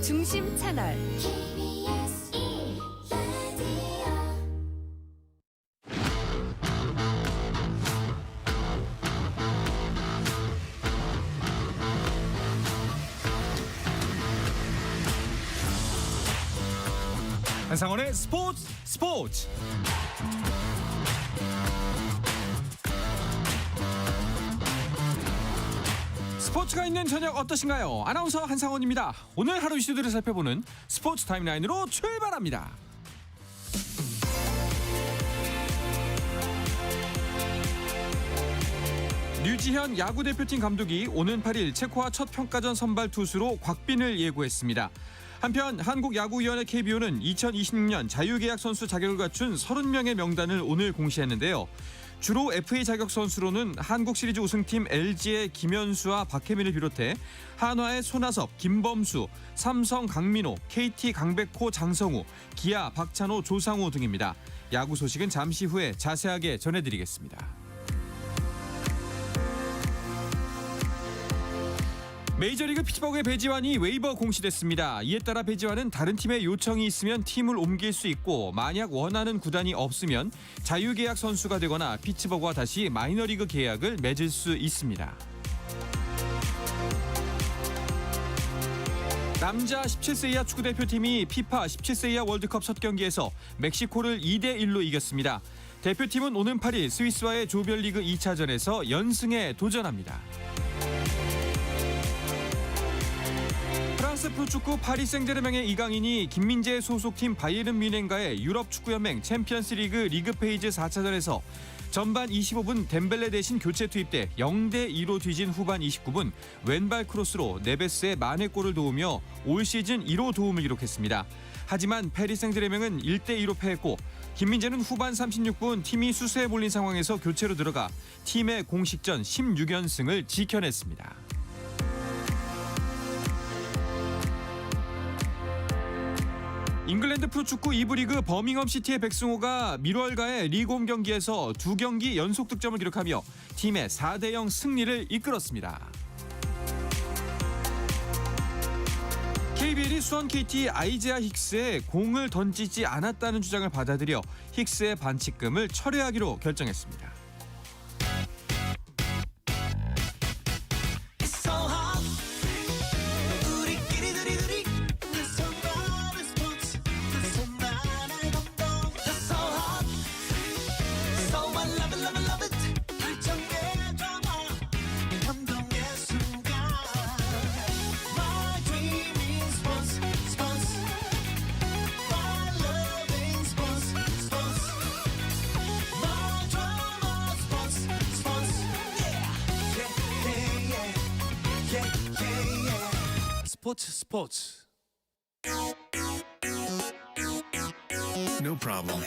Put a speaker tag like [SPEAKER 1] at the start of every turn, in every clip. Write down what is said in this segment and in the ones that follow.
[SPEAKER 1] 중심 채널.
[SPEAKER 2] 한상원의 스포츠. 스포츠가 있는 저녁 어떠신가요? 아나운서 한상원입니다. 오늘 하루 이슈들을 살펴보는 스포츠 타임라인으로 출발합니다. 류지현 야구대표팀 감독이 오는 8일 체코와 첫 평가전 선발 투수로 곽빈을 예고했습니다. 한편 한국야구위원회 KBO는 2026년 자유계약 선수 자격을 갖춘 30명의 명단을 오늘 공시했는데요. 주로 FA 자격 선수로는 한국 시리즈 우승팀 LG의 김현수와 박혜민을 비롯해 한화의 손아섭, 김범수, 삼성 강민호, KT 강백호, 장성우, 기아 박찬호, 조상우 등입니다. 야구 소식은 잠시 후에 자세하게 전해드리겠습니다. 메이저리그 피츠버그의 배지환이 웨이버 공시됐습니다. 이에 따라 배지환은 다른 팀의 요청이 있으면 팀을 옮길 수 있고 만약 원하는 구단이 없으면 자유계약 선수가 되거나 피츠버그와 다시 마이너리그 계약을 맺을 수 있습니다. 남자 17세 이하 축구대표팀이 피파 17세 이하 월드컵 첫 경기에서 멕시코를 2대1로 이겼습니다. 대표팀은 오는 8일 스위스와의 조별리그 2차전에서 연승에 도전합니다. 프랑스 프로축구 파리 생제르맹의 이강인이 김민재 소속팀 바이에른 뮌헨과의 유럽 축구연맹 챔피언스리그 리그페이즈 4차전에서 전반 25분 덴벨레 대신 교체 투입돼 0대2로 뒤진 후반 29분 왼발 크로스로 네베스의 만회골을 도우며 올 시즌 1호 도움을 기록했습니다. 하지만 파리 생제르맹은 1대2로 패했고 김민재는 후반 36분 팀이 수세에 몰린 상황에서 교체로 들어가 팀의 공식전 16연승을 지켜냈습니다. 잉글랜드 프로축구 2부 리그 버밍엄 시티의 백승호가 밀월과의 리그홈 경기에서 2경기 연속 득점을 기록하며 팀의 4대0 승리를 이끌었습니다. KBL이 수원 KT 아이제아 힉스에 공을 던지지 않았다는 주장을 받아들여 힉스의 반칙금을 철회하기로 결정했습니다.
[SPEAKER 3] 스포츠. No problem.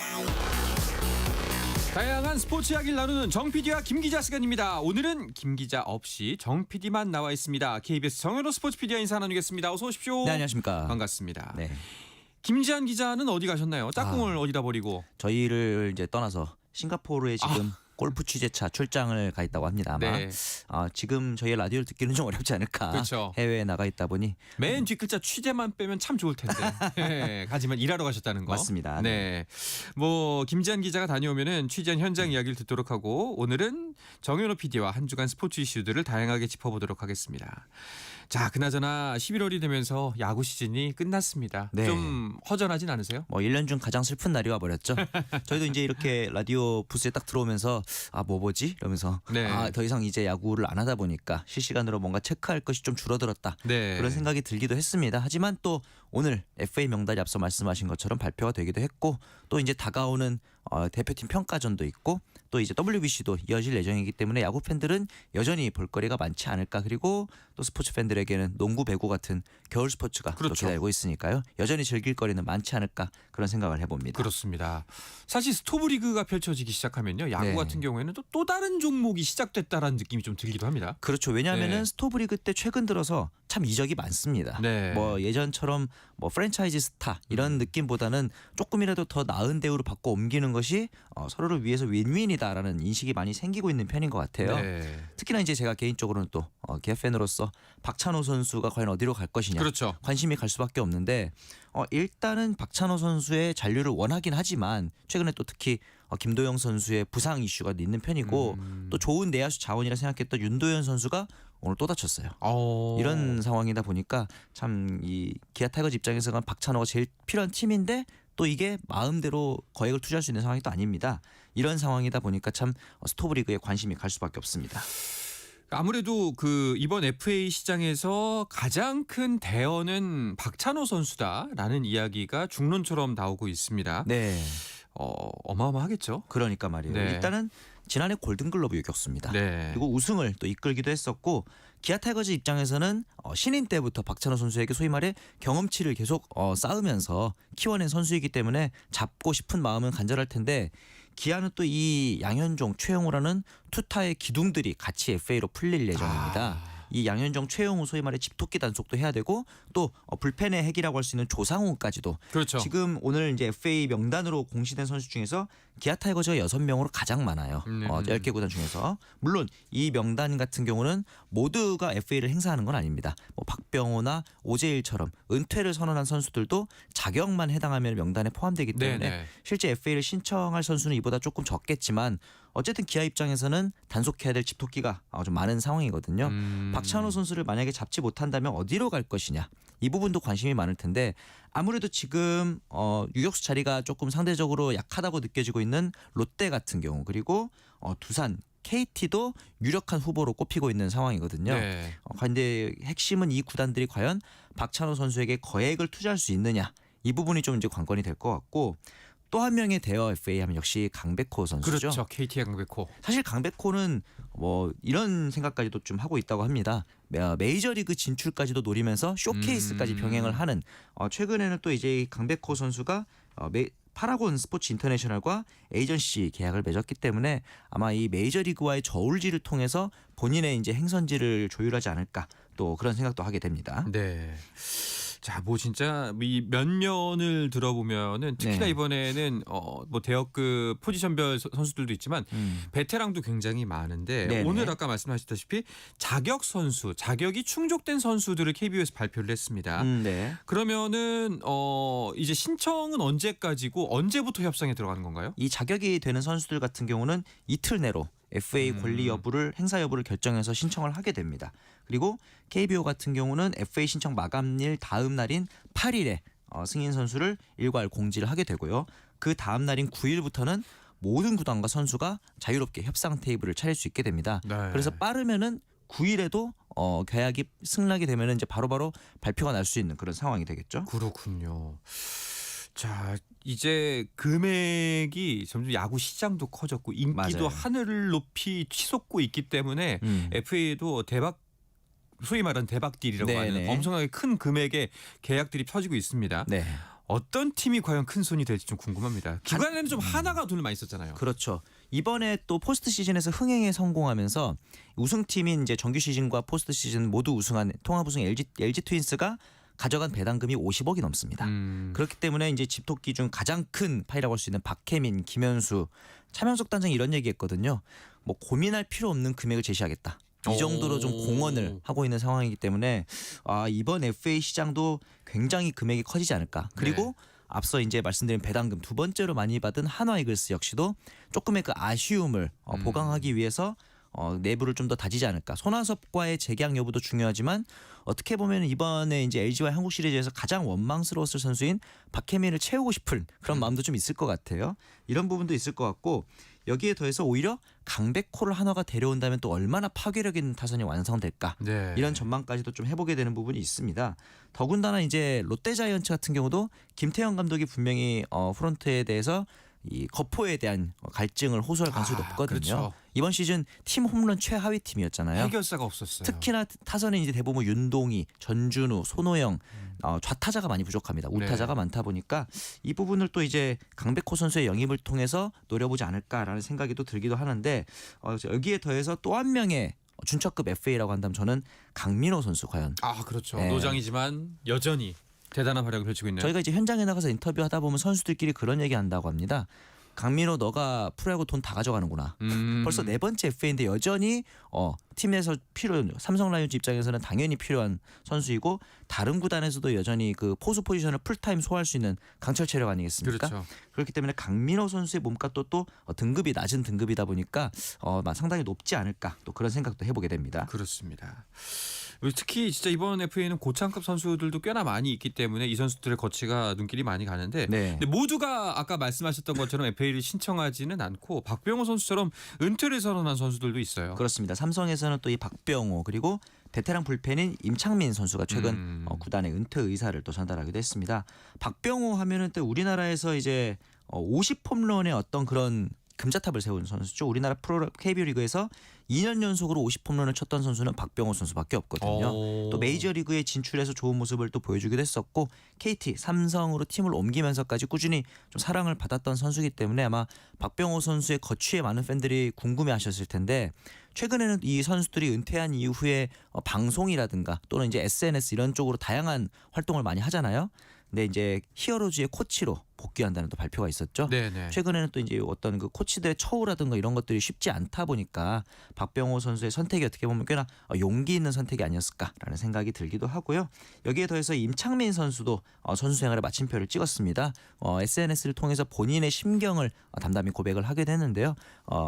[SPEAKER 2] 다양한 스포츠 이야기를 나누는 정 PD와 김 기자 시간입니다. 오늘은 김 기자 없이 정 PD만 나와 있습니다. KBS 정현호 스포츠 PD와 인사 나누겠습니다. 어서 오십시오.
[SPEAKER 4] 네, 안녕하십니까.
[SPEAKER 2] 반갑습니다.
[SPEAKER 4] 네.
[SPEAKER 2] 김지한 기자는 어디 가셨나요? 짝꿍을 어디다 버리고?
[SPEAKER 4] 저희를 이제 떠나서 싱가포르에 지금 골프 취재차 출장을 가 있다고 합니다. 아마
[SPEAKER 2] 네.
[SPEAKER 4] 지금 저희 라디오를 듣기는 좀 어렵지 않을까.
[SPEAKER 2] 그렇죠.
[SPEAKER 4] 해외에 나가 있다 보니
[SPEAKER 2] 맨 뒷글자 취재만 빼면 참 좋을 텐데. 네, 하지만 일하러 가셨다는 거.
[SPEAKER 4] 맞습니다.
[SPEAKER 2] 네. 뭐 김지한 기자가 다녀오면은 취재한 현장 이야기를 듣도록 하고 오늘은 정현호 PD와 한 주간 스포츠 이슈들을 다양하게 짚어보도록 하겠습니다. 자, 그나저나 11월이 되면서 야구 시즌이 끝났습니다.
[SPEAKER 4] 네.
[SPEAKER 2] 좀 허전하진 않으세요?
[SPEAKER 4] 뭐 1년 중 가장 슬픈 날이 와버렸죠. 저희도 이제 이렇게 라디오 부스에 딱 들어오면서 뭐 보지? 이러면서
[SPEAKER 2] 네.
[SPEAKER 4] 더 이상 이제 야구를 안 하다 보니까 실시간으로 뭔가 체크할 것이 좀 줄어들었다.
[SPEAKER 2] 네.
[SPEAKER 4] 그런 생각이 들기도 했습니다. 하지만 또 오늘 FA 명단이 앞서 말씀하신 것처럼 발표가 되기도 했고 또 이제 다가오는 대표팀 평가전도 있고 또 이제 WBC도 이어질 예정이기 때문에 야구 팬들은 여전히 볼거리가 많지 않을까. 그리고 또 스포츠 팬들에게는 농구, 배구 같은 겨울 스포츠가 또
[SPEAKER 2] 그렇죠.
[SPEAKER 4] 기다리고 있으니까요. 여전히 즐길 거리는 많지 않을까 그런 생각을 해봅니다.
[SPEAKER 2] 그렇습니다. 사실 스토브리그가 펼쳐지기 시작하면요. 야구
[SPEAKER 4] 네.
[SPEAKER 2] 같은 경우에는 또 다른 종목이 시작됐다라는 느낌이 좀 들기도 합니다.
[SPEAKER 4] 그렇죠. 왜냐하면은
[SPEAKER 2] 네.
[SPEAKER 4] 스토브리그 때 최근 들어서 참 이적이 많습니다.
[SPEAKER 2] 네.
[SPEAKER 4] 뭐 예전처럼 뭐 프랜차이즈 스타 이런 느낌보다는 조금이라도 더 나은 대우로 바꿔 옮기는 것이 서로를 위해서 윈윈이다라는 인식이 많이 생기고 있는 편인 것 같아요.
[SPEAKER 2] 네.
[SPEAKER 4] 특히나 이제 제가 개인적으로는 또 기아 팬으로서 박찬호 선수가 과연 어디로 갈 것이냐
[SPEAKER 2] 그렇죠.
[SPEAKER 4] 관심이 갈 수밖에 없는데 일단은 박찬호 선수의 잔류를 원하긴 하지만 최근에 또 특히 김도영 선수의 부상 이슈가 있는 편이고 또 좋은 내야수 자원이라 생각했던 윤도현 선수가 오늘 또 다쳤어요. 이런 상황이다 보니까 참 이 기아 타이거즈 입장에서는 박찬호가 제일 필요한 팀인데 또 이게 마음대로 거액을 투자할 수 있는 상황이 또 아닙니다. 이런 상황이다 보니까 참 스토브리그에 관심이 갈 수밖에 없습니다.
[SPEAKER 2] 아무래도 그 이번 FA 시장에서 가장 큰 대어는 박찬호 선수다라는 이야기가 중론처럼 나오고 있습니다.
[SPEAKER 4] 네,
[SPEAKER 2] 어마어마하겠죠.
[SPEAKER 4] 그러니까 말이에요.
[SPEAKER 2] 네.
[SPEAKER 4] 일단은 지난해 골든글러브 유격수입니다.
[SPEAKER 2] 네.
[SPEAKER 4] 그리고 우승을 또 이끌기도 했었고 기아 타이거즈 입장에서는 신인 때부터 박찬호 선수에게 소위 말해 경험치를 계속 쌓으면서 키워낸 선수이기 때문에 잡고 싶은 마음은 간절할 텐데 기아는 또 이 양현종, 최영우라는 투타의 기둥들이 같이 FA로 풀릴 예정입니다. 이 양현종, 최영우 소위 말해 집토끼 단속도 해야 되고 또 불펜의 핵이라고 할 수 있는 조상우까지도
[SPEAKER 2] 그렇죠.
[SPEAKER 4] 지금 오늘 이제 FA 명단으로 공시된 선수 중에서 기아 타이거즈가 6명으로 가장 많아요. 10개 구단 중에서. 물론 이 명단 같은 경우는 모두가 FA를 행사하는 건 아닙니다. 뭐 박병호나 오재일처럼 은퇴를 선언한 선수들도 자격만 해당하면 명단에 포함되기 때문에
[SPEAKER 2] 네네.
[SPEAKER 4] 실제 FA를 신청할 선수는 이보다 조금 적겠지만 어쨌든 기아 입장에서는 단속해야 될 집토끼가 좀 많은 상황이거든요. 박찬호 선수를 만약에 잡지 못한다면 어디로 갈 것이냐. 이 부분도 관심이 많을 텐데 아무래도 지금 유격수 자리가 조금 상대적으로 약하다고 느껴지고 있는 롯데 같은 경우 그리고 두산, KT도 유력한 후보로 꼽히고 있는 상황이거든요.
[SPEAKER 2] 네.
[SPEAKER 4] 그런데 핵심은 이 구단들이 과연 박찬호 선수에게 거액을 투자할 수 있느냐. 이 부분이 좀 이제 관건이 될 것 같고 또 한 명의 대여 FA 하면 역시 강백호 선수죠.
[SPEAKER 2] 그렇죠. KT의 강백호.
[SPEAKER 4] 사실 강백호는 뭐 이런 생각까지도 좀 하고 있다고 합니다. 메이저리그 진출까지도 노리면서 쇼케이스까지 병행을 하는 최근에는 또 이제 강백호 선수가 파라곤 스포츠 인터내셔널과 에이전시 계약을 맺었기 때문에 아마 이 메이저리그와의 저울질을 통해서 본인의 이제 행선지를 조율하지 않을까 또 그런 생각도 하게 됩니다.
[SPEAKER 2] 네. 자, 뭐 진짜 이 면면을 들어보면은 특히나
[SPEAKER 4] 네.
[SPEAKER 2] 이번에는 뭐 대역급 포지션별 선수들도 있지만 베테랑도 굉장히 많은데
[SPEAKER 4] 네네.
[SPEAKER 2] 오늘 아까 말씀하셨다시피 자격 선수, 자격이 충족된 선수들을 KBO에서 발표를 했습니다.
[SPEAKER 4] 네.
[SPEAKER 2] 그러면은 이제 신청은 언제까지고 언제부터 협상에 들어가는 건가요?
[SPEAKER 4] 이 자격이 되는 선수들 같은 경우는 이틀 내로 FA 권리 여부를 행사 여부를 결정해서 신청을 하게 됩니다. 그리고 KBO 같은 경우는 FA 신청 마감일 다음 날인 8일에 승인 선수를 일괄 공지를 하게 되고요. 그 다음 날인 9일부터는 모든 구단과 선수가 자유롭게 협상 테이블을 차릴 수 있게 됩니다.
[SPEAKER 2] 네.
[SPEAKER 4] 그래서 빠르면은 9일에도 계약이 승낙이 되면은 이제 바로바로 발표가 날 수 있는 그런 상황이 되겠죠.
[SPEAKER 2] 그렇군요. 자, 이제 금액이 점점 야구 시장도 커졌고 인기도
[SPEAKER 4] 맞아요.
[SPEAKER 2] 하늘을 높이 치솟고 있기 때문에 FA도 소위 말하는 대박 딜이라고 하는
[SPEAKER 4] 네네.
[SPEAKER 2] 엄청나게 큰 금액의 계약들이 펴지고 있습니다.
[SPEAKER 4] 네.
[SPEAKER 2] 어떤 팀이 과연 큰 손이 될지 좀 궁금합니다. 기관에는 좀 하나가 돈을 많이 썼잖아요.
[SPEAKER 4] 그렇죠. 이번에 또 포스트 시즌에서 흥행에 성공하면서 우승팀인 이제 정규 시즌과 포스트 시즌 모두 우승한 통합 우승 LG 트윈스가 가져간 배당금이 50억이 넘습니다. 그렇기 때문에 이제 집토끼 중 가장 큰 파이라고 할 수 있는 박혜민, 김현수, 차명석 단장이 이런 얘기했거든요. 뭐 고민할 필요 없는 금액을 제시하겠다. 이 정도로 좀 공헌을 하고 있는 상황이기 때문에 이번 FA 시장도 굉장히 금액이 커지지 않을까. 그리고
[SPEAKER 2] 네.
[SPEAKER 4] 앞서 이제 말씀드린 배당금 두 번째로 많이 받은 한화 이글스 역시도 조금의 그 아쉬움을 보강하기 위해서 내부를 좀 더 다지지 않을까. 손아섭과의 재계약 여부도 중요하지만 어떻게 보면 이번에 이제 LG와 한국 시리즈에서 가장 원망스러웠을 선수인 박혜민을 채우고 싶은 그런 마음도 좀 있을 것 같아요. 이런 부분도 있을 것 같고 여기에 더해서 오히려 강백호를 한화가 데려온다면 또 얼마나 파괴력 있는 타선이 완성될까.
[SPEAKER 2] 네.
[SPEAKER 4] 이런 전망까지도 좀 해보게 되는 부분이 있습니다. 더군다나 이제 롯데자이언츠 같은 경우도 김태형 감독이 분명히 프론트에 대해서 이 거포에 대한 갈증을 호소할 가능성이 높거든요.
[SPEAKER 2] 그렇죠.
[SPEAKER 4] 이번 시즌 팀 홈런 최하위 팀이었잖아요.
[SPEAKER 2] 해결사가 없었어요.
[SPEAKER 4] 특히나 타선은 이제 대부분 윤동희, 전준우, 손호영 좌타자가 많이 부족합니다. 우타자가 많다 보니까 이 부분을 또 이제 강백호 선수의 영입을 통해서 노려보지 않을까라는 생각이 또 들기도 하는데 여기에 더해서 또 한 명의 준척급 FA라고 한다면 저는 강민호 선수 과연
[SPEAKER 2] 아 그렇죠.
[SPEAKER 4] 네.
[SPEAKER 2] 노장이지만 여전히 대단한 활약을 펼치고 있네요.
[SPEAKER 4] 저희가 이제 현장에 나가서 인터뷰하다 보면 선수들끼리 그런 얘기 한다고 합니다. 강민호 너가 프로야구 돈 다 가져가는구나. 벌써 네 번째 FA인데 여전히 팀에서 필요한 삼성 라이온즈 입장에서는 당연히 필요한 선수이고 다른 구단에서도 여전히 그 포수 포지션을 풀타임 소화할 수 있는 강철 체력 아니겠습니까?
[SPEAKER 2] 그렇죠.
[SPEAKER 4] 그렇기 때문에 강민호 선수의 몸값도 또 등급이 낮은 등급이다 보니까 상당히 높지 않을까 또 그런 생각도 해보게 됩니다.
[SPEAKER 2] 그렇습니다. 특히 진짜 이번 FA는 고창급 선수들도 꽤나 많이 있기 때문에 이 선수들의 거치가 눈길이 많이 가는데
[SPEAKER 4] 네.
[SPEAKER 2] 근데 모두가 아까 말씀하셨던 것처럼 FA를 신청하지는 않고 박병호 선수처럼 은퇴를 선언한 선수들도 있어요.
[SPEAKER 4] 그렇습니다. 삼성에서는 또 이 박병호 그리고 베테랑 불펜인 임창민 선수가 최근 구단의 은퇴 의사를 또 전달하기도 했습니다. 박병호 하면은 또 우리나라에서 이제 50홈런의 어떤 그런 금자탑을 세운 선수죠. 우리나라 프로 KBO 리그에서 2년 연속으로 50홈런을 쳤던 선수는 박병호 선수밖에 없거든요. 또 메이저리그에 진출해서 좋은 모습을 또 보여주기도 했었고 KT, 삼성으로 팀을 옮기면서까지 꾸준히 좀 사랑을 받았던 선수이기 때문에 아마 박병호 선수의 거취에 많은 팬들이 궁금해하셨을 텐데 최근에는 이 선수들이 은퇴한 이후에 방송이라든가 또는 이제 SNS 이런 쪽으로 다양한 활동을 많이 하잖아요. 근데 이제 히어로즈의 코치로 복귀한다는 또 발표가 있었죠.
[SPEAKER 2] 네네.
[SPEAKER 4] 최근에는 또 이제 어떤 그 코치들의 처우라든가 이런 것들이 쉽지 않다 보니까 박병호 선수의 선택이 어떻게 보면 꽤나 용기 있는 선택이 아니었을까라는 생각이 들기도 하고요. 여기에 더해서 임창민 선수도 선수 생활에 마침표를 찍었습니다. SNS를 통해서 본인의 심경을 담담히 고백을 하게 됐는데요.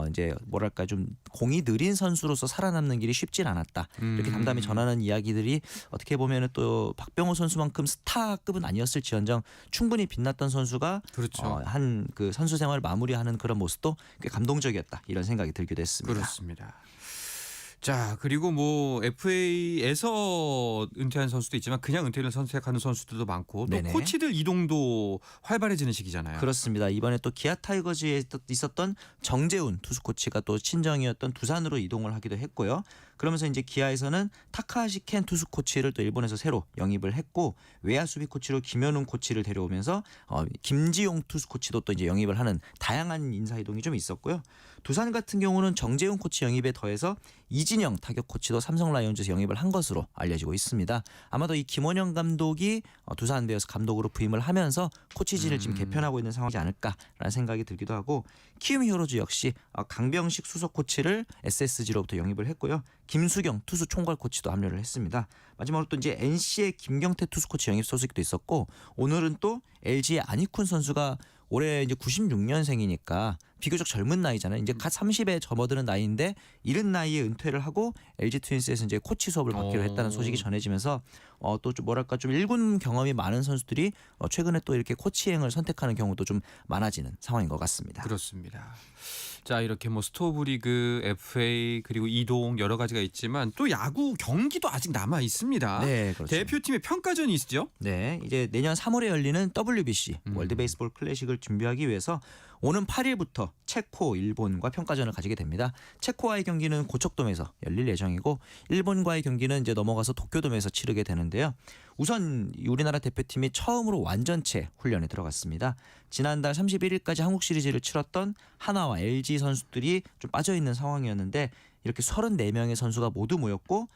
[SPEAKER 4] 이제 뭐랄까 좀 공이 느린 선수로서 살아남는 길이 쉽진 않았다. 이렇게 담담히 전하는 이야기들이 어떻게 보면은 또 박병호 선수만큼 스타급은 아니었을지언정 충분히 빛났던 선수가
[SPEAKER 2] 그렇죠.
[SPEAKER 4] 한 그 선수 생활을 마무리하는 그런 모습도 꽤 감동적이었다 이런 생각이 들기도 했습니다.
[SPEAKER 2] 그렇습니다. 자 그리고 뭐 FA에서 은퇴한 선수도 있지만 그냥 은퇴를 선택하는 선수들도 많고 또
[SPEAKER 4] 네네.
[SPEAKER 2] 코치들 이동도 활발해지는 시기잖아요.
[SPEAKER 4] 그렇습니다. 이번에 또 기아 타이거즈에 있었던 정재훈 투수 코치가 또 친정이었던 두산으로 이동을 하기도 했고요. 그러면서 이제 기아에서는 타카하시 켄 투수 코치를 또 일본에서 새로 영입을 했고 외야 수비 코치로 김현웅 코치를 데려오면서 김지용 투수 코치도 또 이제 영입을 하는 다양한 인사 이동이 좀 있었고요. 두산 같은 경우는 정재훈 코치 영입에 더해서 이진영 타격 코치도 삼성 라이온즈에서 영입을 한 것으로 알려지고 있습니다. 아마도 이 김원영 감독이 두산 베어스 감독으로 부임을 하면서 코치진을 지금 개편하고 있는 상황이지 않을까라는 생각이 들기도 하고 키움 히어로즈 역시 강병식 수석 코치를 SSG로부터 영입을 했고요. 김수경 투수 총괄 코치도 합류를 했습니다. 마지막으로 또 이제 NC의 김경태 투수 코치 영입 소식도 있었고 오늘은 또 LG의 안희쿤 선수가 올해 이제 96년생이니까 비교적 젊은 나이잖아요. 이제 갓 30에 접어드는 나이인데 이른 나이에 은퇴를 하고 LG 트윈스에서 이제 코치 수업을 받기로 했다는 소식이 전해지면서 또 좀 뭐랄까 좀 1군 경험이 많은 선수들이 최근에 또 이렇게 코치행을 선택하는 경우도 좀 많아지는 상황인 것 같습니다.
[SPEAKER 2] 그렇습니다. 자 이렇게 뭐 스토브리그, FA 그리고 이동 여러 가지가 있지만 또 야구 경기도 아직 남아 있습니다.
[SPEAKER 4] 네, 그렇죠.
[SPEAKER 2] 대표팀의 평가전이 있죠.
[SPEAKER 4] 네, 이제 내년 3월에 열리는 WBC 월드 베이스볼 클래식을 준비하기 위해서 오는 8일부터 체코, 일본과 평가전을 가지게 됩니다. 체코와의 경기는 고척돔에서 열릴 예정이고 일본과의 경기는 이제 넘어가서 도쿄돔에서 치르게 되는데요. 우선 우리나라 대표팀이 처음으로 완전체 훈련에 들어갔습니다. 지난달 31일까지 한국 시리즈를 치렀던 하나와 LG 선수들이 좀 빠져있는 상황이었는데 이렇게 34명의 선수가 모두 모였고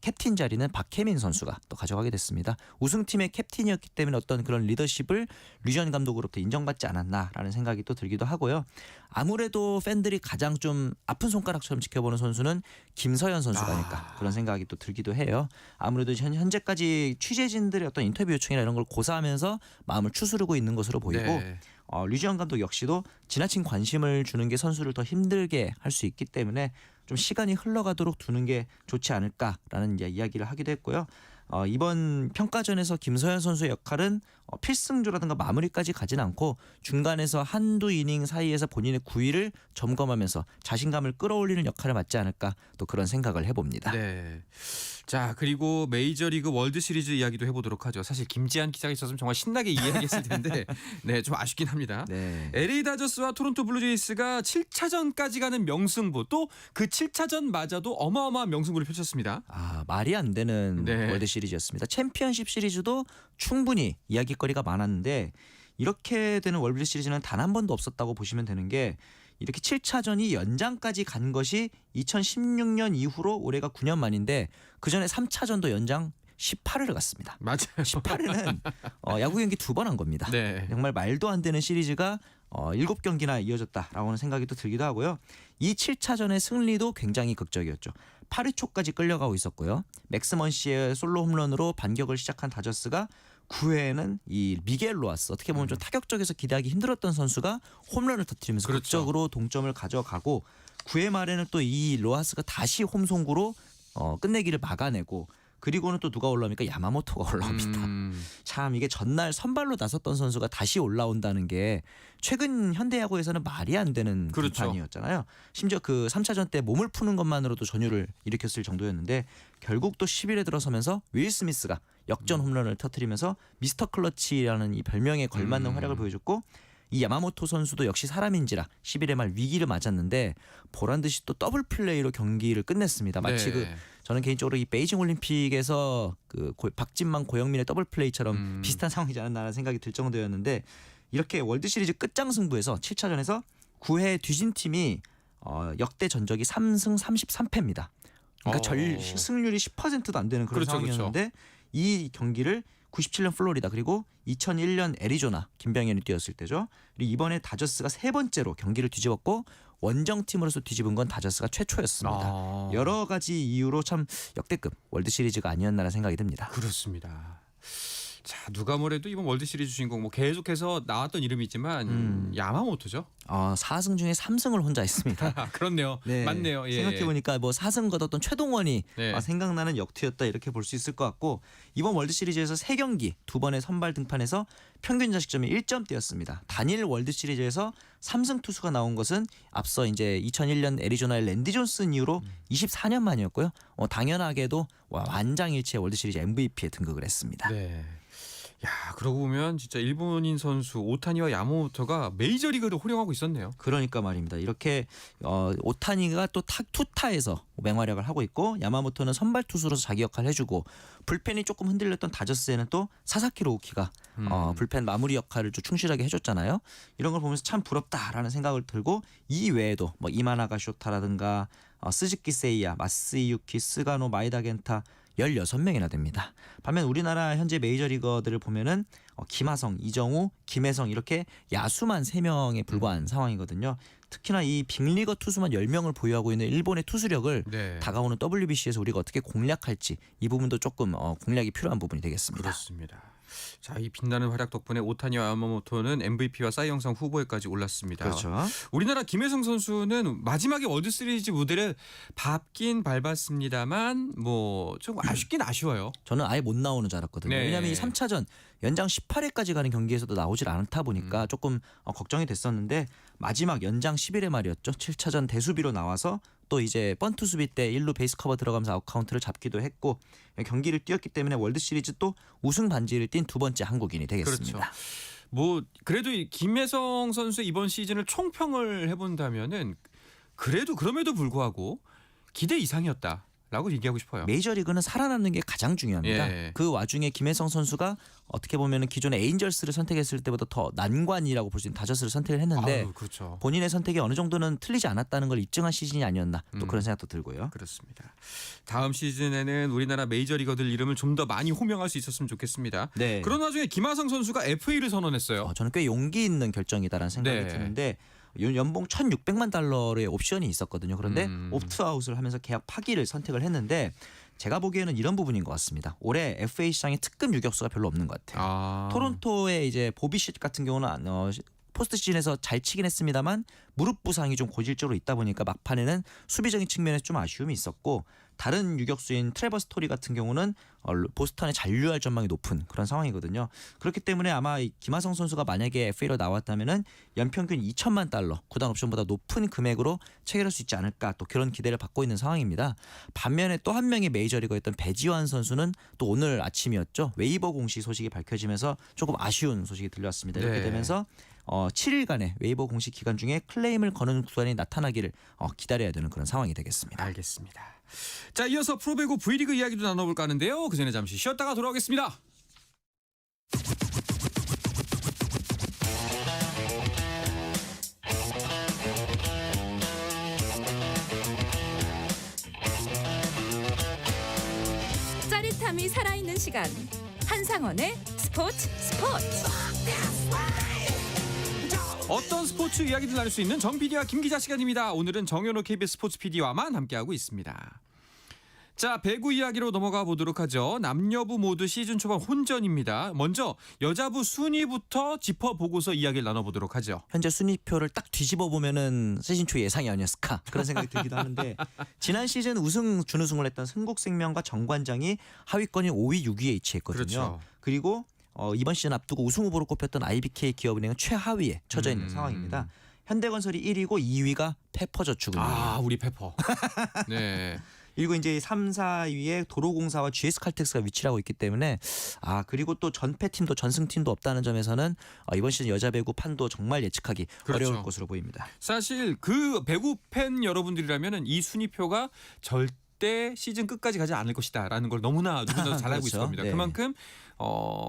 [SPEAKER 4] 캡틴 자리는 박혜민 선수가 또 가져가게 됐습니다. 우승팀의 캡틴이었기 때문에 어떤 그런 리더십을 류지현 감독으로부터 인정받지 않았나라는 생각이 또 들기도 하고요. 아무래도 팬들이 가장 좀 아픈 손가락처럼 지켜보는 선수는 김서현 선수가 아닐까 그런 생각이 또 들기도 해요. 아무래도 현재까지 취재진들의 어떤 인터뷰 요청이나 이런 걸 고사하면서 마음을 추스르고 있는 것으로 보이고
[SPEAKER 2] 네.
[SPEAKER 4] 류지현 감독 역시도 지나친 관심을 주는 게 선수를 더 힘들게 할 수 있기 때문에 좀 시간이 흘러가도록 두는 게 좋지 않을까라는 이제 이야기를 하기도 했고요. 이번 평가전에서 김서현 선수의 역할은 필승조라든가 마무리까지 가진 않고 중간에서 한두 이닝 사이에서 본인의 구위를 점검하면서 자신감을 끌어올리는 역할을 맡지 않을까 또 그런 생각을 해봅니다.
[SPEAKER 2] 네. 자 그리고 메이저리그 월드시리즈 이야기도 해보도록 하죠. 사실 김지한 기자가 있었으면 정말 신나게 이야기했을 텐데 네, 좀 아쉽긴 합니다.
[SPEAKER 4] 네.
[SPEAKER 2] LA 다저스와 토론토 블루제이스가 7차전까지 가는 명승부 또 그 7차전마저도 어마어마한 명승부를 펼쳤습니다.
[SPEAKER 4] 말이 안 되는
[SPEAKER 2] 네.
[SPEAKER 4] 월드 시리즈였습니다. 챔피언십 시리즈도 충분히 이야기거리가 많았는데 이렇게 되는 월드 시리즈는 단 한 번도 없었다고 보시면 되는 게 이렇게 7차전이 연장까지 간 것이 2016년 이후로 올해가 9년 만인데 그 전에 3차전도 연장 18회를 갔습니다.
[SPEAKER 2] 맞아요.
[SPEAKER 4] 18회는 야구 경기 2번 한 겁니다.
[SPEAKER 2] 네.
[SPEAKER 4] 정말 말도 안 되는 시리즈가 7경기나 이어졌다라고 하는 생각이 또 들기도 하고요. 이 7차전의 승리도 굉장히 극적이었죠. 8회 초까지 끌려가고 있었고요. 맥스먼시의 솔로 홈런으로 반격을 시작한 다저스가 9회에는 이 미겔 로하스 어떻게 보면 좀 타격적에서 기대하기 힘들었던 선수가 홈런을 터뜨리면서
[SPEAKER 2] 그렇죠.
[SPEAKER 4] 극적으로 동점을 가져가고 9회 말에는 또 이 로하스가 다시 홈송구로 끝내기를 막아내고 그리고는 또 누가 올라옵니까? 야마모토가 올라옵니다. 참 이게 전날 선발로 나섰던 선수가 다시 올라온다는 게 최근 현대야구에서는 말이 안 되는
[SPEAKER 2] 그렇죠.
[SPEAKER 4] 비판이었잖아요. 심지어 그 3차전 때 몸을 푸는 것만으로도 전율을 일으켰을 정도였는데 결국 또 10일에 들어서면서 윌 스미스가 역전 홈런을 터뜨리면서 미스터 클러치라는 이 별명에 걸맞는 활약을 보여줬고 이 야마모토 선수도 역시 사람인지라 11회 말 위기를 맞았는데 보란 듯이 또 더블 플레이로 경기를 끝냈습니다. 마치
[SPEAKER 2] 네.
[SPEAKER 4] 저는 개인적으로 이 베이징 올림픽에서 그 박진만 고영민의 더블 플레이처럼 비슷한 상황이지 않았나라는 생각이 들 정도였는데 이렇게 월드 시리즈 끝장 승부에서 7차전에서 9회 뒤진 팀이 역대 전적이 3승 33패입니다. 그러니까 승률이 10%도 안 되는 그런
[SPEAKER 2] 그렇죠,
[SPEAKER 4] 상황이었는데 이 경기를 97년 플로리다 그리고 2001년 애리조나 김병현이 뛰었을 때죠. 그리고 이번에 다저스가 세 번째로 경기를 뒤집었고 원정팀으로서 뒤집은 건 다저스가 최초였습니다. 여러 가지 이유로 참 역대급 월드 시리즈가 아니었나라는 생각이 듭니다.
[SPEAKER 2] 그렇습니다. 자, 누가 뭐래도 이번 월드 시리즈 주인공 뭐 계속해서 나왔던 이름이 있지만 야마모토죠.
[SPEAKER 4] 4승 중에 3승을 혼자 했습니다.
[SPEAKER 2] 그렇네요.
[SPEAKER 4] 네,
[SPEAKER 2] 맞네요. 예.
[SPEAKER 4] 생각해보니까 뭐 4승 거뒀던 최동원이
[SPEAKER 2] 네.
[SPEAKER 4] 생각나는 역투였다 이렇게 볼 수 있을 것 같고 이번 월드 시리즈에서 3경기 2번의 선발 등판에서 평균 자책점이 1점대였습니다. 단일 월드 시리즈에서 3승 투수가 나온 것은 앞서 이제 2001년 애리조나의 랜디 존슨 이후로 24년 만이었고요. 당연하게도 완장일치의 월드 시리즈 MVP에 등극을 했습니다.
[SPEAKER 2] 네. 야, 그러고 보면 진짜 일본인 선수 오타니와 야마모토가 메이저리그를 호령하고 있었네요.
[SPEAKER 4] 그러니까 말입니다. 이렇게 오타니가 또 투타에서 맹활약을 하고 있고 야마모토는 선발 투수로서 자기 역할을 해주고 불펜이 조금 흔들렸던 다저스에는 또 사사키 로우키가 불펜 마무리 역할을 좀 충실하게 해줬잖아요. 이런 걸 보면서 참 부럽다라는 생각을 들고 이 외에도 뭐 이마나가 쇼타라든가 스즈키 세이야, 마스이유키, 스가노, 마이다 겐타 16명이나 됩니다. 반면 우리나라 현재 메이저리거들을 보면은 김하성, 이정우, 김혜성 이렇게 야수만 3명에 불과한 상황이거든요. 특히나 이 빅리거 투수만 10명을 보유하고 있는 일본의 투수력을
[SPEAKER 2] 네.
[SPEAKER 4] 다가오는 WBC에서 우리가 어떻게 공략할지 이 부분도 조금 공략이 필요한 부분이 되겠습니다.
[SPEAKER 2] 그렇습니다. 자, 이 빛나는 활약 덕분에 오타니와 야마모토는 MVP와 사이 영상 후보에까지 올랐습니다.
[SPEAKER 4] 그렇죠.
[SPEAKER 2] 우리나라 김혜성 선수는 마지막에 월드 시리즈 무대를 밟긴 밟았습니다만 뭐 좀 아쉽긴 아쉬워요.
[SPEAKER 4] 저는 아예 못 나오는 줄 알았거든요.
[SPEAKER 2] 네.
[SPEAKER 4] 왜냐하면 이 3차전 연장 18회까지 가는 경기에서도 나오질 않다 보니까 조금 걱정이 됐었는데 마지막 연장 11회 말이었죠. 7차전 대수비로 나와서 또 이제 번트 수비 때 1루 베이스 커버 들어가면서 아웃카운트를 잡기도 했고 경기를 뛰었기 때문에 월드 시리즈 또 우승 반지를 띈 두 번째 한국인이 되겠습니다.
[SPEAKER 2] 그렇죠. 뭐 그래도 이 김혜성 선수의 이번 시즌을 총평을 해본다면은 그래도 그럼에도 불구하고 기대 이상이었다. 라고 얘기하고 싶어요.
[SPEAKER 4] 메이저리그는 살아남는 게 가장 중요합니다.
[SPEAKER 2] 예.
[SPEAKER 4] 그 와중에 김혜성 선수가 어떻게 보면 기존의 에인절스를 선택했을 때보다 더 난관이라고 볼 수 있는 다저스를 선택을 했는데
[SPEAKER 2] 아유, 그렇죠.
[SPEAKER 4] 본인의 선택이 어느 정도는 틀리지 않았다는 걸 입증한 시즌이 아니었나 또 그런 생각도 들고요.
[SPEAKER 2] 그렇습니다. 다음 시즌에는 우리나라 메이저리거들 이름을 좀 더 많이 호명할 수 있었으면 좋겠습니다.
[SPEAKER 4] 네.
[SPEAKER 2] 그런 와중에 김하성 선수가 FA를 선언했어요.
[SPEAKER 4] 저는 꽤 용기 있는 결정이다라는 생각이
[SPEAKER 2] 네.
[SPEAKER 4] 드는데 연봉 1,600만 달러의 옵션이 있었거든요. 그런데 옵트아웃을 하면서 계약 파기를 선택을 했는데 제가 보기에는 이런 부분인 것 같습니다. 올해 FA 시장에 특급 유격수가 별로 없는 것 같아요. 토론토의 이제 보비쉿 같은 경우는 포스트 시즌에서 잘 치긴 했습니다만 무릎 부상이 좀 고질적으로 있다 보니까 막판에는 수비적인 측면에서 좀 아쉬움이 있었고 다른 유격수인 트레버 스토리 같은 경우는 보스턴에 잔류할 전망이 높은 그런 상황이거든요. 그렇기 때문에 아마 김하성 선수가 만약에 FA로 나왔다면은 연평균 2천만 달러 구단 옵션보다 높은 금액으로 체결할 수 있지 않을까 또 그런 기대를 받고 있는 상황입니다. 반면에 또 한 명의 메이저리거였던 배지환 선수는 또 오늘 아침이었죠. 웨이버 공시 소식이 밝혀지면서 조금 아쉬운 소식이 들려왔습니다. 이렇게
[SPEAKER 2] 네.
[SPEAKER 4] 되면서 7일간의 웨이버 공식 기간 중에 클레임을 거는 구단이 나타나기를 기다려야 되는 그런 상황이 되겠습니다.
[SPEAKER 2] 알겠습니다. 자, 이어서 프로배구 V리그 이야기도 나눠볼까 하는데요. 그 전에 잠시 쉬었다가 돌아오겠습니다.
[SPEAKER 1] 살아있는 시간 한상원의 스포츠.
[SPEAKER 2] 어떤 스포츠 이야기들 나눌 수 있는 정 PD와 김 기자 시간입니다. 오늘은 정현호 KBS 스포츠 PD와만 함께하고 있습니다. 자, 배구 이야기로 넘어가 보도록 하죠. 남녀부 모두 시즌 초반 혼전입니다. 먼저 여자부 순위부터 짚어보고서 이야기를 나눠보도록 하죠.
[SPEAKER 4] 현재 순위표를 딱 뒤집어 보면은 시즌 초 예상이 아니었을까 그런 생각이 들기도 하는데 지난 시즌 우승 준우승을 했던 흥국생명과 정관장이 하위권인 5위, 6위에 위치했거든요.
[SPEAKER 2] 그렇죠.
[SPEAKER 4] 그리고 이번 시즌 앞두고 우승 후보로 꼽혔던 IBK 기업은행은 최하위에 처져 있는 상황입니다. 현대건설이 1위고 2위가 페퍼저축은행.
[SPEAKER 2] 아, 우리 페퍼. 네.
[SPEAKER 4] 그리고 이제 3, 4위에 도로공사와 GS칼텍스가 위치를 하고 있기 때문에 그리고 또 전패팀도 전승팀도 없다는 점에서는 이번 시즌 여자 배구 판도 정말 예측하기
[SPEAKER 2] 그렇죠.
[SPEAKER 4] 어려울 것으로 보입니다.
[SPEAKER 2] 사실 그 배구 팬 여러분들이라면 이 순위표가 절대 시즌 끝까지 가지 않을 것이다라는 걸 누구나 잘 알고
[SPEAKER 4] 그렇죠.
[SPEAKER 2] 있을 겁니다.
[SPEAKER 4] 네.
[SPEAKER 2] 그만큼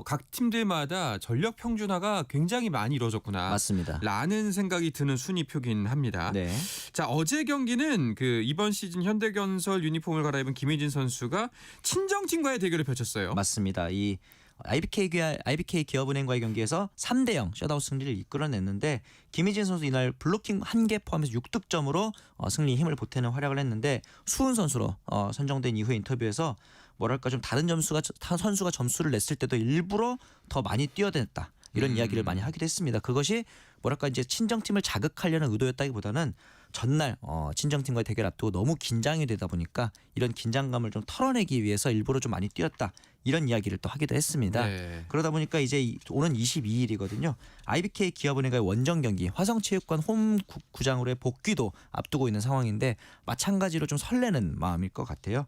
[SPEAKER 2] 각 팀들마다 전력 평준화가 굉장히 많이 이루어졌구나.
[SPEAKER 4] 맞습니다.
[SPEAKER 2] 라는 생각이 드는 순위표긴 합니다.
[SPEAKER 4] 네.
[SPEAKER 2] 자, 어제 경기는 그 이번 시즌 현대건설 유니폼을 갈아입은 김혜진 선수가 친정팀과의 대결을 펼쳤어요.
[SPEAKER 4] 맞습니다. 이 IBK 기업은행과의 경기에서 3대0 셧아웃 승리를 이끌어냈는데 김희진 선수 이날 블로킹 1개 포함해서 6득점으로 승리에 힘을 보태는 활약을 했는데 수훈 선수로 선정된 이후의 인터뷰에서 뭐랄까 좀 다른 선수가 점수를 냈을 때도 일부러 더 많이 뛰어댔다. 이런 이야기를 많이 하기도 했습니다. 그것이 뭐랄까 이제 친정팀을 자극하려는 의도였다기보다는 전날 친정팀과의 대결 앞두고 너무 긴장이 되다 보니까 이런 긴장감을 좀 털어내기 위해서 일부러 좀 많이 뛰었다. 이런 이야기를 또 하기도 했습니다.
[SPEAKER 2] 네.
[SPEAKER 4] 그러다 보니까 이제 오는 22일이거든요. IBK 기업은행과의 원정 경기 화성체육관 홈 구장으로의 복귀도 앞두고 있는 상황인데 마찬가지로 좀 설레는 마음일 것 같아요.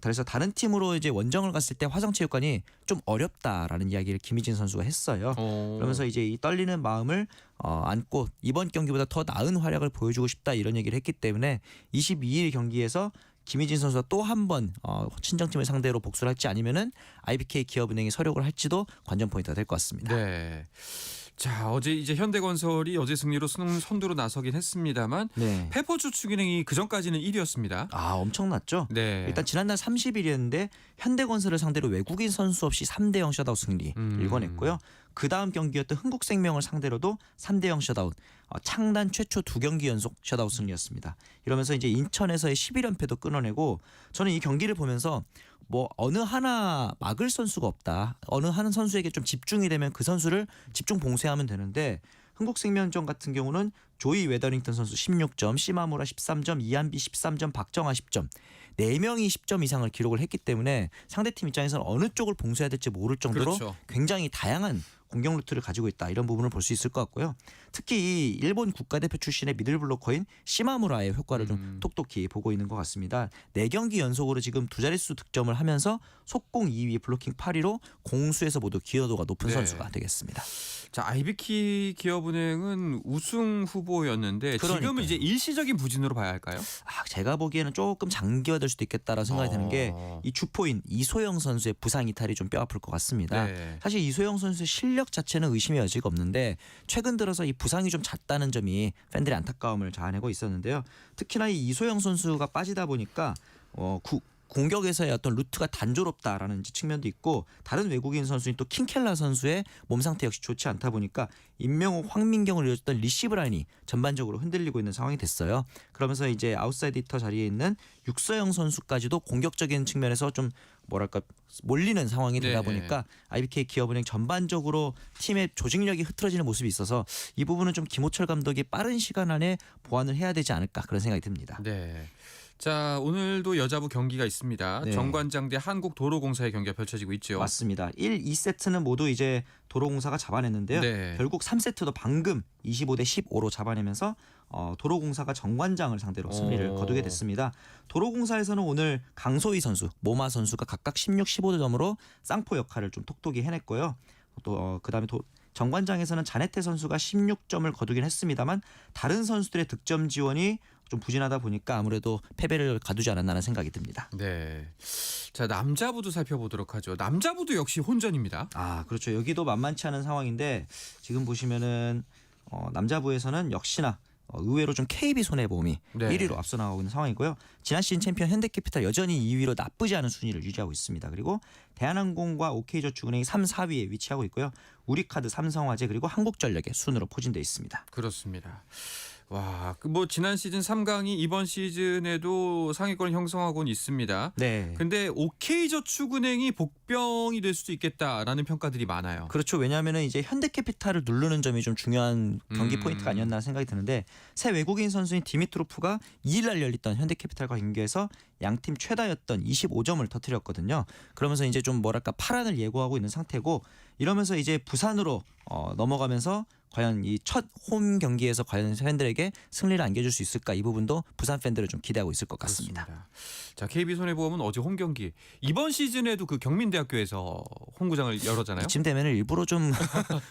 [SPEAKER 4] 그래서 다른 팀으로 이제 원정을 갔을 때 화성체육관이 좀 어렵다라는 이야기를 김희진 선수가 했어요. 그러면서 이제 이 떨리는 마음을 안고 이번 경기보다 더 나은 활약을 보여주고 싶다 이런 얘기를 했기 때문에 22일 경기에서 김희진 선수가 또 한 번 친정팀을 상대로 복수를 할지 아니면은 IBK 기업은행이 서력을 할지도 관전 포인트가 될 것 같습니다.
[SPEAKER 2] 네. 자, 어제 이제 현대건설이 어제 승리로 선두로 나서긴 했습니다만
[SPEAKER 4] 네.
[SPEAKER 2] 페퍼저축은행이 그 전까지는 1위였습니다.
[SPEAKER 4] 엄청났죠.
[SPEAKER 2] 네.
[SPEAKER 4] 일단 지난달 30일이었는데 현대건설을 상대로 외국인 선수 없이 3대0 셧아웃 승리 일궈냈고요. 그 다음 경기였던 흥국생명을 상대로도 3대0 셧아웃. 창단 최초 2경기 연속 셧아웃 승리였습니다. 이러면서 이제 인천에서의 11연패도 끊어내고 저는 이 경기를 보면서 뭐 어느 하나 막을 선수가 없다. 어느 한 선수에게 좀 집중이 되면 그 선수를 집중 봉쇄하면 되는데 흥국생명전 같은 경우는 조이 웨더링턴 선수 16점, 시마무라 13점, 이한비 13점, 박정아 10점. 4명이 10점 이상을 기록을 했기 때문에 상대팀 입장에서는 어느 쪽을 봉쇄해야 될지 모를 정도로
[SPEAKER 2] 그렇죠.
[SPEAKER 4] 굉장히 다양한 공격 루트를 가지고 있다. 이런 부분을 볼 수 있을 것 같고요. 특히 이 일본 국가대표 출신의 미들블로커인 시마무라의 효과를 좀 톡톡히 보고 있는 것 같습니다. 4경기 연속으로 지금 두 자릿수 득점을 하면서 속공 2위, 블로킹 8위로 공수에서 모두 기여도가 높은
[SPEAKER 2] 네.
[SPEAKER 4] 선수가 되겠습니다.
[SPEAKER 2] 자, IBK 기업은행은 우승 후보였는데 지금은
[SPEAKER 4] 그러니까요.
[SPEAKER 2] 이제 일시적인 부진으로 봐야 할까요?
[SPEAKER 4] 제가 보기에는 조금 장기화될 수도 있겠다라는 생각이 드는 게 이 주포인 이소영 선수의 부상 이탈이 좀 뼈아플 것 같습니다.
[SPEAKER 2] 네.
[SPEAKER 4] 사실 이소영 선수의 실력 자체는 의심의 여지가 없는데 최근 들어서 이 부상이 좀 잦다는 점이 팬들의 안타까움을 자아내고 있었는데요. 특히나 이 이소영 선수가 빠지다 보니까 공격에서의 어떤 루트가 단조롭다라는 측면도 있고 다른 외국인 선수인 또 킹켈라 선수의 몸 상태 역시 좋지 않다 보니까 임명호, 황민경을 이어줬던 리시브 라인이 전반적으로 흔들리고 있는 상황이 됐어요. 그러면서 이제 아웃사이드 히터 자리에 있는 육서영 선수까지도 공격적인 측면에서 좀 뭐랄까 몰리는 상황이 되다
[SPEAKER 2] 네.
[SPEAKER 4] 보니까 IBK 기업은행 전반적으로 팀의 조직력이 흐트러지는 모습이 있어서 이 부분은 좀 김호철 감독이 빠른 시간 안에 보완을 해야 되지 않을까 그런 생각이 듭니다.
[SPEAKER 2] 네. 자, 오늘도 여자부 경기가 있습니다.
[SPEAKER 4] 네.
[SPEAKER 2] 정관장 대 한국도로공사의 경기가 펼쳐지고 있죠.
[SPEAKER 4] 맞습니다. 1, 2세트는 모두 이제 도로공사가 잡아냈는데요.
[SPEAKER 2] 네.
[SPEAKER 4] 결국 3세트도 방금 25대 15로 잡아내면서 도로공사가 정관장을 상대로 승리를 거두게 됐습니다. 도로공사에서는 오늘 강소희 선수, 모마 선수가 각각 16, 15점으로 쌍포 역할을 좀 톡톡히 해냈고요. 또 그다음에 정관장에서는 자네테 선수가 16점을 거두긴 했습니다만 다른 선수들의 득점 지원이 좀 부진하다 보니까 아무래도 패배를 가두지 않았나는 생각이 듭니다.
[SPEAKER 2] 네. 자, 남자부도 살펴보도록 하죠. 남자부도 역시 혼전입니다.
[SPEAKER 4] 그렇죠. 여기도 만만치 않은 상황인데 지금 보시면은 남자부에서는 역시나 의외로 좀 KB 손해보험이
[SPEAKER 2] 네.
[SPEAKER 4] 1위로 앞서 나가고 있는 상황이고요. 지난 시즌 챔피언 현대캐피탈 여전히 2위로 나쁘지 않은 순위를 유지하고 있습니다. 그리고 대한항공과 OK저축은행이 3, 4위에 위치하고 있고요. 우리카드, 삼성화재 그리고 한국전력의 순으로 포진돼 있습니다.
[SPEAKER 2] 그렇습니다. 와, 뭐 지난 시즌 3강이 이번 시즌에도 상위권을 형성하고는 있습니다.
[SPEAKER 4] 네.
[SPEAKER 2] 근데 OK저축은행이 복병이 될 수도 있겠다라는 평가들이 많아요.
[SPEAKER 4] 그렇죠. 왜냐하면 이제 현대캐피탈을 누르는 점이 좀 중요한 경기 포인트가 아니었나 생각이 드는데 새 외국인 선수인 디미트로프가 2일날 열렸던 현대캐피탈과 경기에서 양팀 최다였던 25점을 터뜨렸거든요. 그러면서 이제 좀 뭐랄까 파란을 예고하고 있는 상태고 이러면서 이제 부산으로 넘어가면서 과연 이 첫 홈 경기에서 과연 팬들에게 승리를 안겨줄 수 있을까 이 부분도 부산 팬들을 좀 기대하고 있을 것 같습니다.
[SPEAKER 2] 그렇습니다. 자, KB손해보험은 어제 홈 경기 이번 시즌에도 그 경민대학교에서 홈구장을 열었잖아요.
[SPEAKER 4] 이쯤 되면 일부러 좀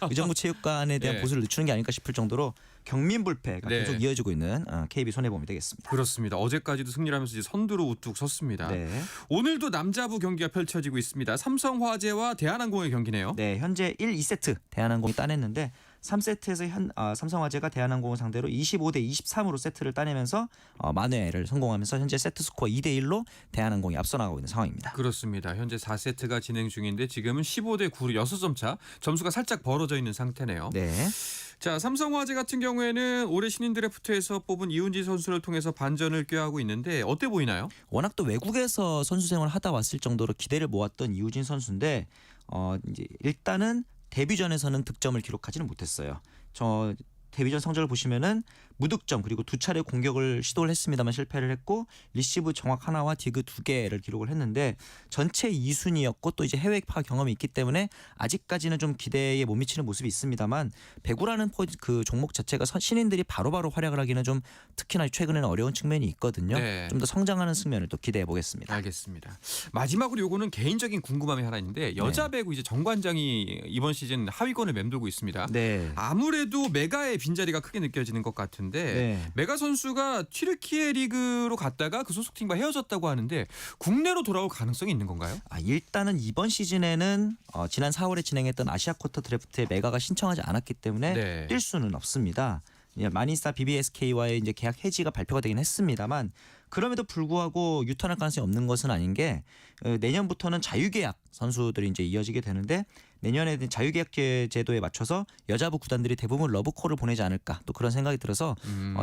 [SPEAKER 4] 의정부 체육관에 대한
[SPEAKER 2] 네.
[SPEAKER 4] 보수를 늦추는 게 아닐까 싶을 정도로 경민불패가
[SPEAKER 2] 네.
[SPEAKER 4] 계속 이어지고 있는 KB손해보험이 되겠습니다.
[SPEAKER 2] 그렇습니다. 어제까지도 승리를 하면서 이제 선두로 우뚝 섰습니다.
[SPEAKER 4] 네.
[SPEAKER 2] 오늘도 남자부 경기가 펼쳐지고 있습니다. 삼성화재와 대한항공의 경기네요.
[SPEAKER 4] 네, 현재 1, 2세트 대한항공이 따냈는데 3세트에서 삼성화재가 대한항공을 상대로 25대 23으로 세트를 따내면서 만회를 성공하면서 현재 세트 스코어 2대 1로 대한항공이 앞서 나가고 있는 상황입니다.
[SPEAKER 2] 그렇습니다. 현재 4세트가 진행 중인데 지금은 15대 9로 6점 차. 점수가 살짝 벌어져 있는 상태네요.
[SPEAKER 4] 네.
[SPEAKER 2] 자, 삼성화재 같은 경우에는 올해 신인 드래프트에서 뽑은 이훈지 선수를 통해서 반전을 꾀하고 있는데 어때 보이나요?
[SPEAKER 4] 워낙 또 외국에서 선수 생활을 하다 왔을 정도로 기대를 모았던 이우진 선수인데 이제 일단은 데뷔전에서는 득점을 기록하지는 못했어요. 저 데뷔전 성적을 보시면은 무득점 그리고 두 차례 공격을 시도를 했습니다만 실패를 했고 리시브 정확 하나와 디그 2개를 기록을 했는데 전체 2순위였고 또 이제 해외파 경험이 있기 때문에 아직까지는 좀 기대에 못 미치는 모습이 있습니다만 배구라는 그 종목 자체가 신인들이 바로바로 활약을 하기는 좀 특히나 최근에는 어려운 측면이 있거든요.
[SPEAKER 2] 네.
[SPEAKER 4] 좀 더 성장하는 측면을 또 기대해 보겠습니다.
[SPEAKER 2] 알겠습니다. 마지막으로 요거는 개인적인 궁금함이 하나 있는데 여자 배구 이제 정관장이 이번 시즌 하위권을 맴돌고 있습니다.
[SPEAKER 4] 네.
[SPEAKER 2] 아무래도 메가의 빈자리가 크게 느껴지는 것 같은데
[SPEAKER 4] 네.
[SPEAKER 2] 메가 선수가 튀르키예 리그로 갔다가 그 소속팀과 헤어졌다고 하는데 국내로 돌아올 가능성이 있는 건가요?
[SPEAKER 4] 일단은 이번 시즌에는 지난 4월에 진행했던 아시아 쿼터 드래프트에 메가가 신청하지 않았기 때문에
[SPEAKER 2] 네.
[SPEAKER 4] 뛸 수는 없습니다. 마니스타 BBSK와의 이제 계약 해지가 발표가 되긴 했습니다만 그럼에도 불구하고 유턴할 가능성이 없는 것은 아닌 게 내년부터는 자유계약 선수들이 이제 이어지게 되는데 내년에 자유계약 제도에 맞춰서 여자부 구단들이 대부분 러브콜을 보내지 않을까 또 그런 생각이 들어서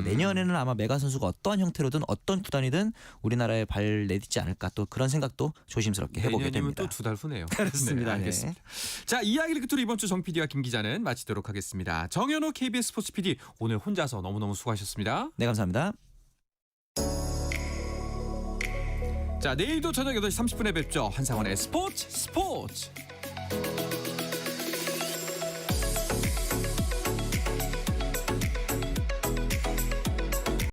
[SPEAKER 4] 내년에는 아마 메가 선수가 어떠한 형태로든 어떤 구단이든 우리나라에 발 내딛지 않을까 또 그런 생각도 조심스럽게 해보게
[SPEAKER 2] 내년이면
[SPEAKER 4] 됩니다.
[SPEAKER 2] 또 2달 후네요.
[SPEAKER 4] 그렇습니다.
[SPEAKER 2] 네, 알겠습니다. 자, 이야기를 끝으로 이번 주 정 PD와 김 기자는 마치도록 하겠습니다. 정현호 KBS 스포츠 PD 오늘 혼자서 너무너무 수고하셨습니다.
[SPEAKER 4] 네, 감사합니다.
[SPEAKER 2] 자, 내일도 저녁 8시 30분에 뵙죠. 한상원의 스포츠.